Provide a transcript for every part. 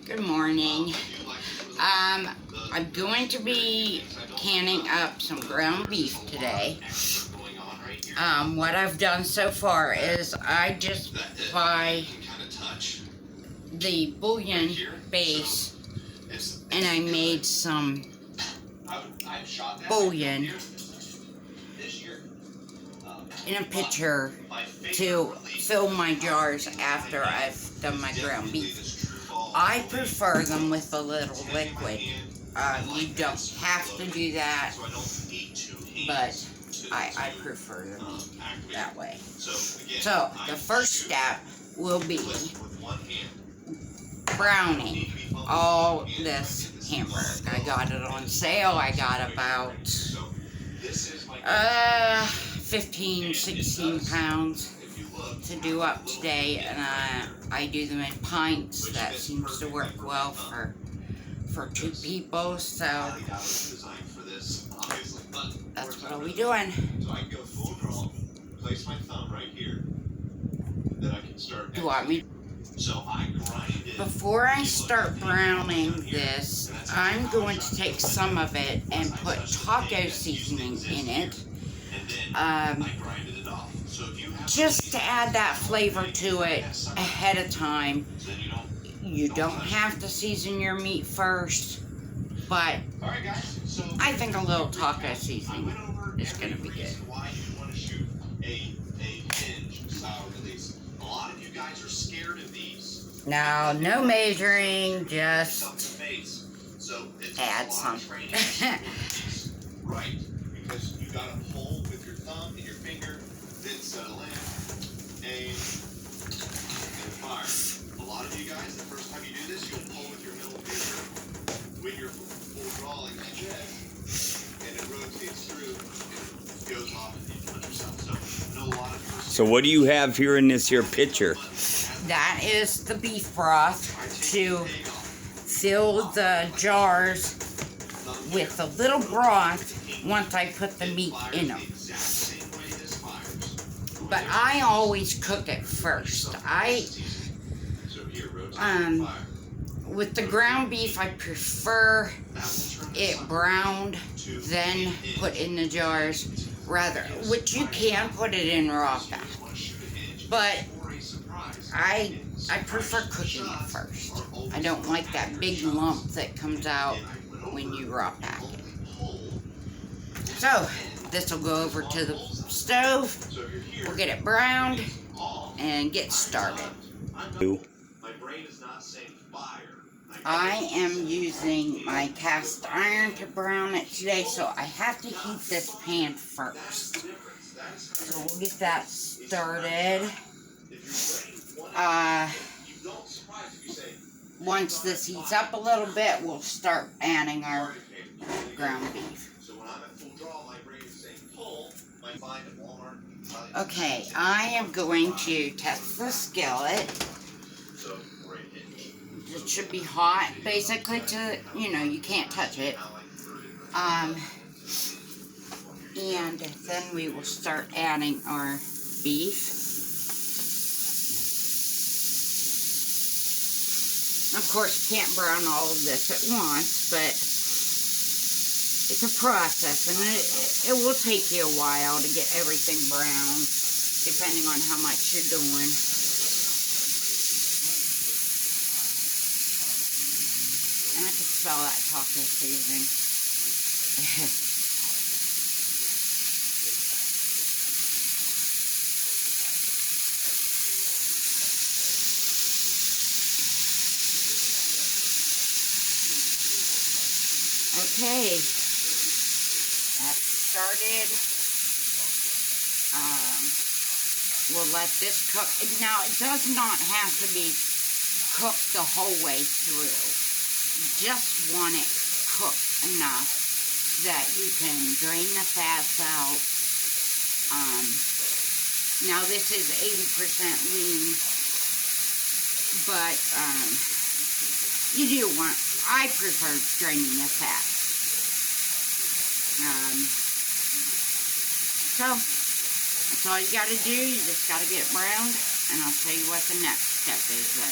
Good morning. I'm going to be canning up some ground beef today. What I've done so far is I just buy the bouillon base and I made some bouillon in a pitcher to fill my jars after I've done my ground beef. I prefer them with a little liquid. You don't have to do that, but I prefer them that way. So the first step will be browning all this hamburger. I got it on sale. I got about 15, 16 pounds to do up today, and I do them in pints. That seems to work well for two people, so that's what I'll be doing. Do you want me? Before I start browning this, I'm going to take some of it and put taco seasoning in it. Just to add that flavor to it ahead of time. You don't have to season your meat first, but I think a little taco seasoning is going to be good. Now, no measuring, just add some. Right, because you got to hold with your thumb and your finger, then settle in, aim, and fire. A lot of you guys, the first time you do this, you'll pull with your middle finger with your full draw like this, and it rotates through and goes off and you punch yourself. So, no, a lot of so what do you have here in this here pitcher? That is the beef broth to fill the jars with a little broth once I put the meat in them. But I always cook it first. With the ground beef, I prefer it browned, then put in the jars, which you can put it in raw pack. But I prefer cooking it first. I don't like that big lump that comes out when you raw pack it. So, this will go over to the stove. We'll get it browned and get started. I am using my cast iron to brown it today, so I have to heat this pan first. So we'll get that started. Once this heats up a little bit, we'll start adding our ground beef. Okay, I am going to test the skillet. It should be hot, basically, you can't touch it. And then we will start adding our beef. Of course, you can't brown all of this at once, but it's a process, and it will take you a while to get everything brown, depending on how much you're doing. And I can smell that taco seasoning. Okay, that started. We'll let this cook. Now, it does not have to be cooked the whole way through. You just want it cooked enough that you can drain the fats out. Now, this is 80% lean, but you do want, I prefer draining the fat. So, That's all you gotta do. You just gotta get it browned, and I'll tell you what the next step is then.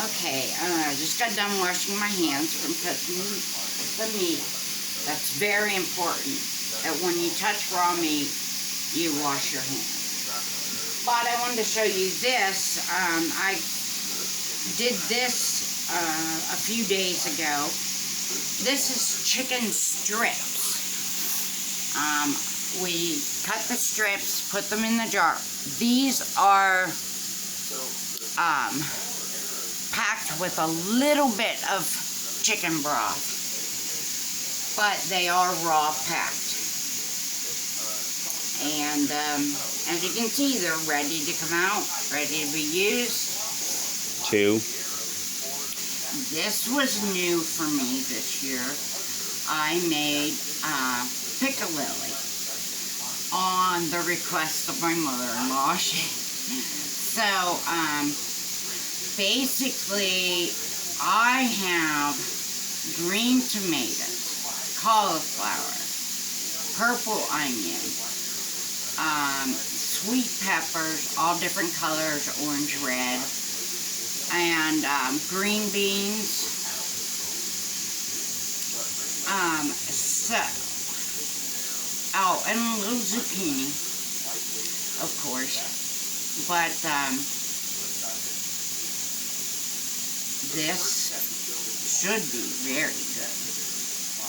Okay, I just got done washing my hands from touching the meat. That's very important, that when you touch raw meat, you wash your hands. But I wanted to show you this. I did this a few days ago. This is chicken strips. We cut the strips, put them in the jar. These are packed with a little bit of chicken broth, but they are raw packed. And as you can see, they're ready to come out, ready to be used. This was new for me this year. I made piccalilli on the request of my mother-in-law. So, basically, I have green tomatoes, cauliflower, purple onion, sweet peppers, all different colors, orange, red, and green beans. And a little zucchini, of course. But this should be very good.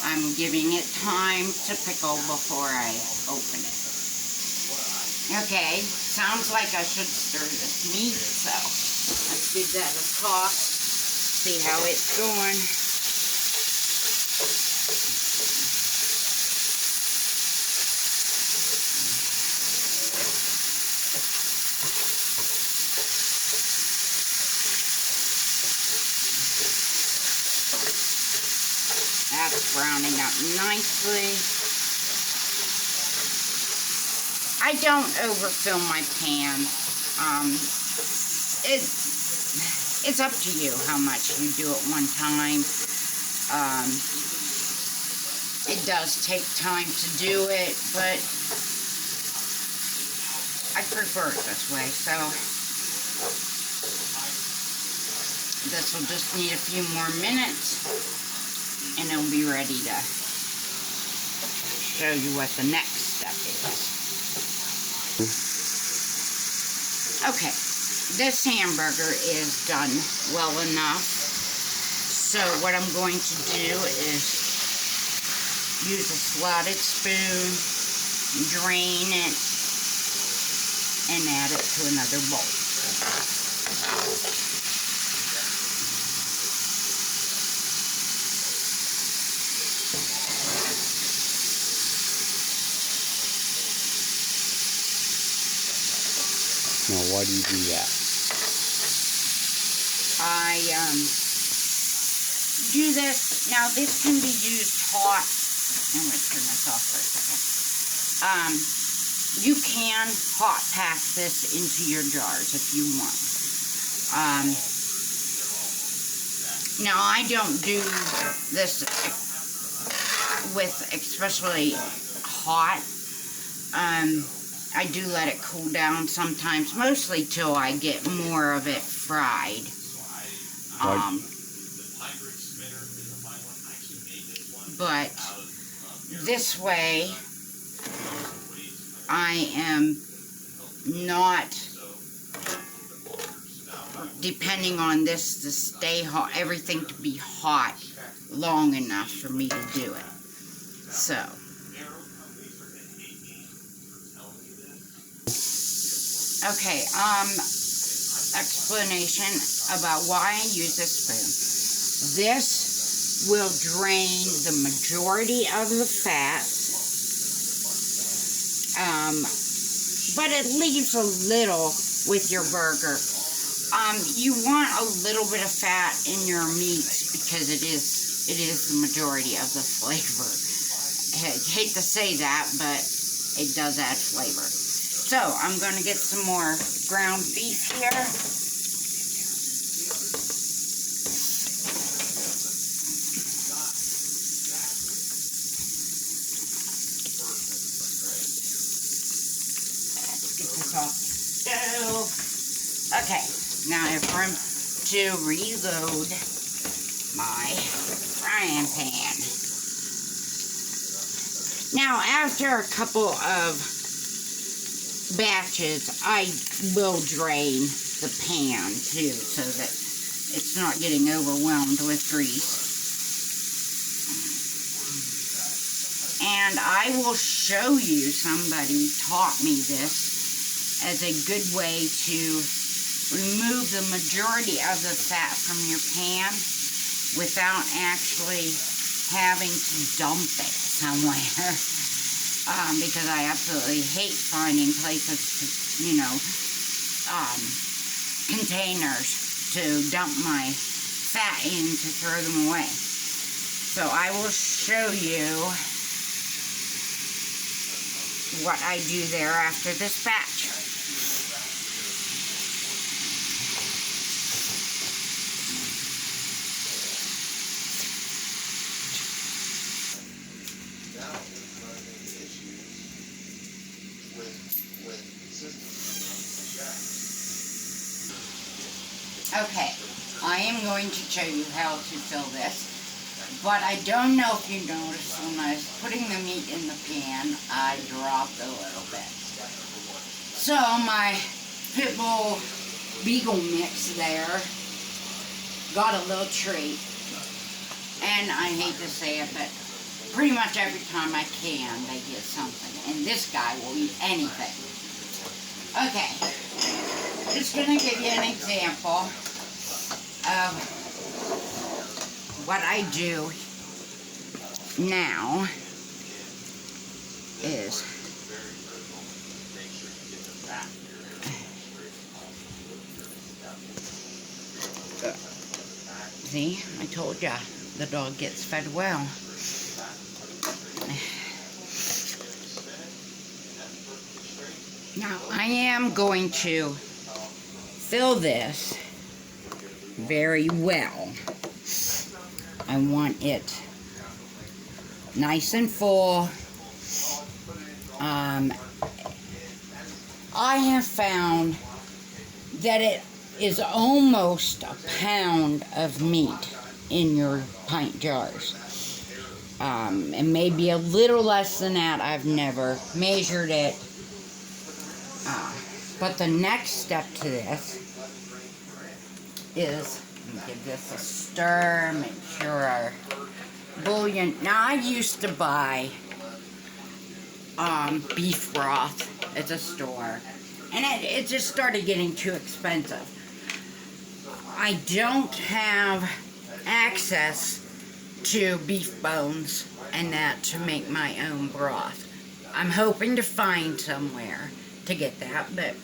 I'm giving it time to pickle before I open it. Okay, sounds like I should stir this meat, so let's give that a toss, see how it's going. That's browning up nicely. I don't overfill my pan. It's up to you how much you do at one time. It does take time to do it, but I prefer it this way. So this will just need a few more minutes, and it'll be ready to show you what the next step is. Okay, this hamburger is done well enough. So what I'm going to do is use a slotted spoon, drain it, and add it to another bowl. Now, why do you do that? I do this. Now, this can be used hot. I'm going to turn this off for a second. You can hot pack this into your jars if you want. Now, I don't do this with especially hot. I do let it cool down sometimes, mostly till I get more of it fried. But this way, I am not depending on this to stay hot, everything to be hot long enough for me to do it. So. Okay, explanation about why I use this spoon. This will drain the majority of the fat, but it leaves a little with your burger. You want a little bit of fat in your meats because it is the majority of the flavor. I hate to say that, but it does add flavor. So, I'm going to get some more ground beef here. So, okay, now it's time to reload my frying pan. Now, after a couple of batches, I will drain the pan too, so that it's not getting overwhelmed with grease. And I will show you, somebody taught me this, as a good way to remove the majority of the fat from your pan without actually having to dump it somewhere. Because I absolutely hate finding places to, containers to dump my fat in to throw them away. So I will show you what I do there after this batch. Okay, I am going to show you how to fill this, but I don't know if you noticed when I was putting the meat in the pan, I dropped a little bit. So my Pitbull Beagle mix there got a little treat, and I hate to say it, but pretty much every time I can, they get something, and this guy will eat anything. Okay, just going to give you an example of what I do now is see, I told ya, the dog gets fed well. Now, I am going to fill this very well. I want it nice and full. I have found that it is almost a pound of meat in your pint jars. And maybe a little less than that. I've never measured it. But the next step to this is, let me give this a stir, make sure our bouillon. Now, I used to buy beef broth at the store, and it just started getting too expensive. I don't have access to beef bones and that to make my own broth. I'm hoping to find somewhere to get that, but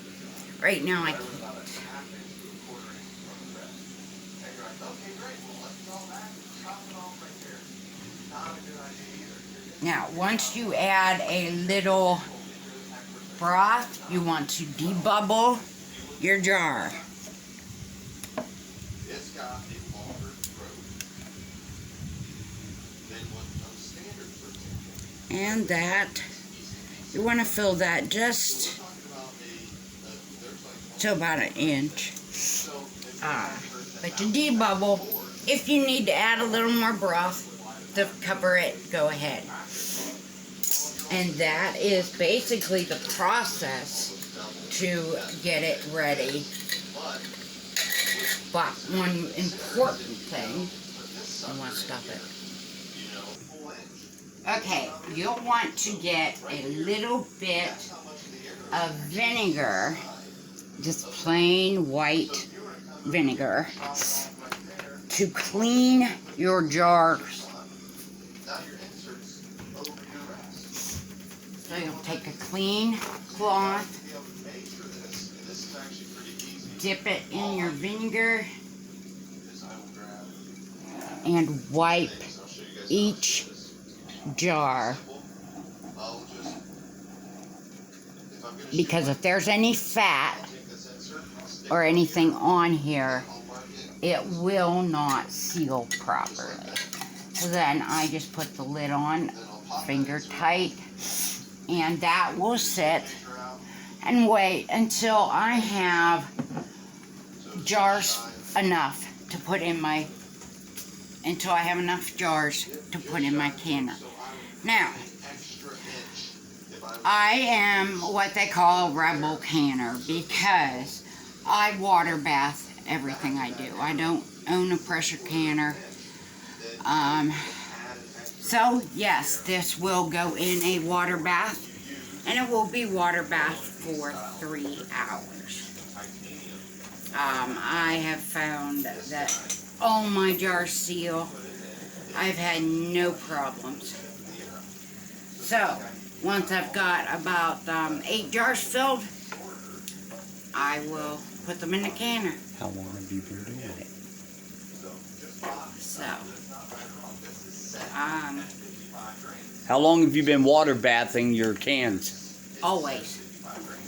right now I can't. Now, once you add a little broth, you want to debubble your jar. And that, you want to fill that just to about an inch. But to debubble, if you need to add a little more broth to cover it, go ahead. And that is basically the process to get it ready. But one important thing, I want to stop it. Okay, you'll want to get a little bit of vinegar, just plain white vinegar, to clean your jars. So you'll take a clean cloth, dip it in your vinegar, and wipe each jar because if there's any fat or anything on here, it will not seal properly. So then I just put the lid on, finger tight, and that will sit and wait until I have jars enough to put in my, until I have enough jars to put in my canner. Now, I am what they call a rebel canner because I water bath everything I do. I don't own a pressure canner. So yes, this will go in a water bath, and it will be water bath for 3 hours. I have found that all my jars seal. I've had no problems. So, once I've got about 8 jars filled, I will put them in the canner. How long have you been doing it? So, How long have you been water bathing your cans? always.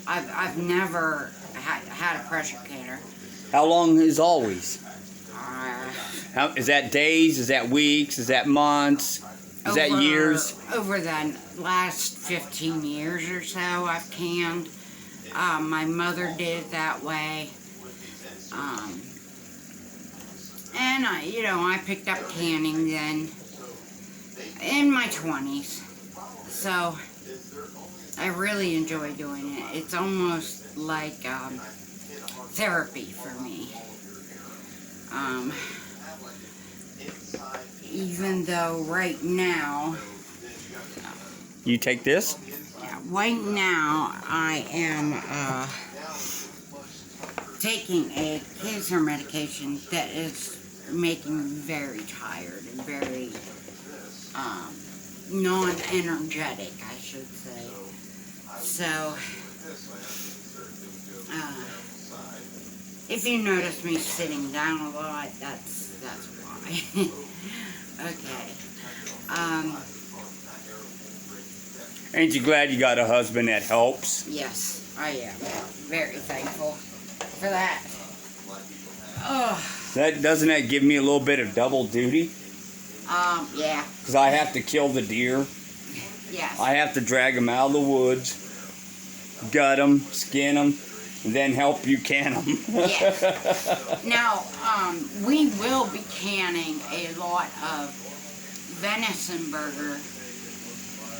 I've never had a pressure canner. How long is always? Uh, Is that days? Is that weeks? Is that months? Is that years? Over the last 15 years or so, I've canned. My mother did it that way. And I picked up canning then in my 20s. So I really enjoy doing it. It's almost like therapy for me. Even though right now, You take this? right now I am taking a cancer medication that is making me very tired and very non-energetic, I should say. So, if you notice me sitting down a lot, that's why. Okay. Ain't you glad you got a husband that helps? Yes, I am very thankful for that. Oh, Doesn't that give me a little bit of double duty? yeah, Because I have to kill the deer. yes. I have to drag them out of the woods, gut them, skin them, and then help you can them. Yes. Now, we will be canning a lot of venison burger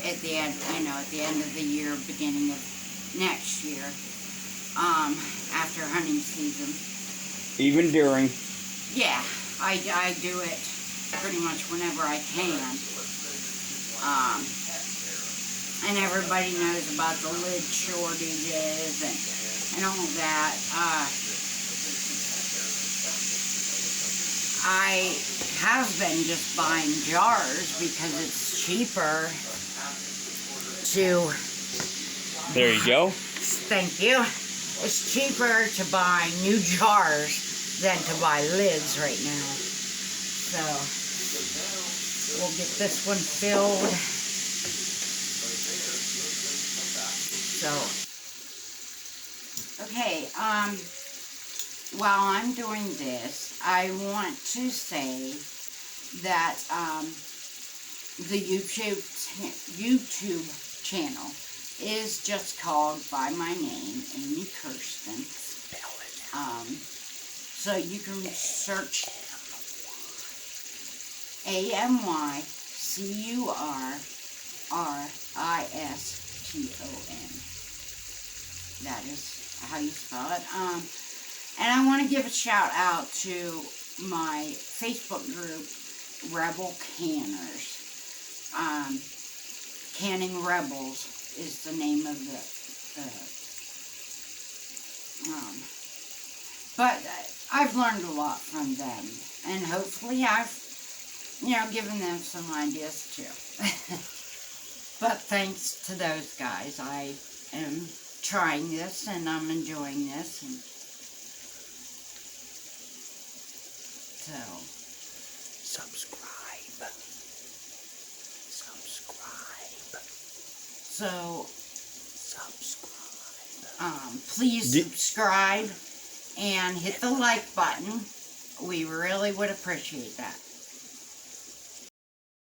at the end, at the end of the year, beginning of next year, after hunting season. Even during. Yeah, I do it pretty much whenever I can. And everybody knows about the lid shortages and all that. I have been just buying jars because it's cheaper to... There you go. Thank you. It's cheaper to buy new jars than to buy lids right now. So, we'll get this one filled. So, okay, while I'm doing this, I want to say that the YouTube channel is just called by my name, Amy Kirsten. So you can search AMYCURRISTON. That is how you spell it. And I want to give a shout out to my Facebook group, Rebel Canners. Canning Rebels is the name of the but I've learned a lot from them, and hopefully I've, given them some ideas too. But thanks to those guys, I am trying this, and I'm enjoying this, and so... Subscribe. So... Subscribe. Please Di- subscribe and hit the like button. We really would appreciate that.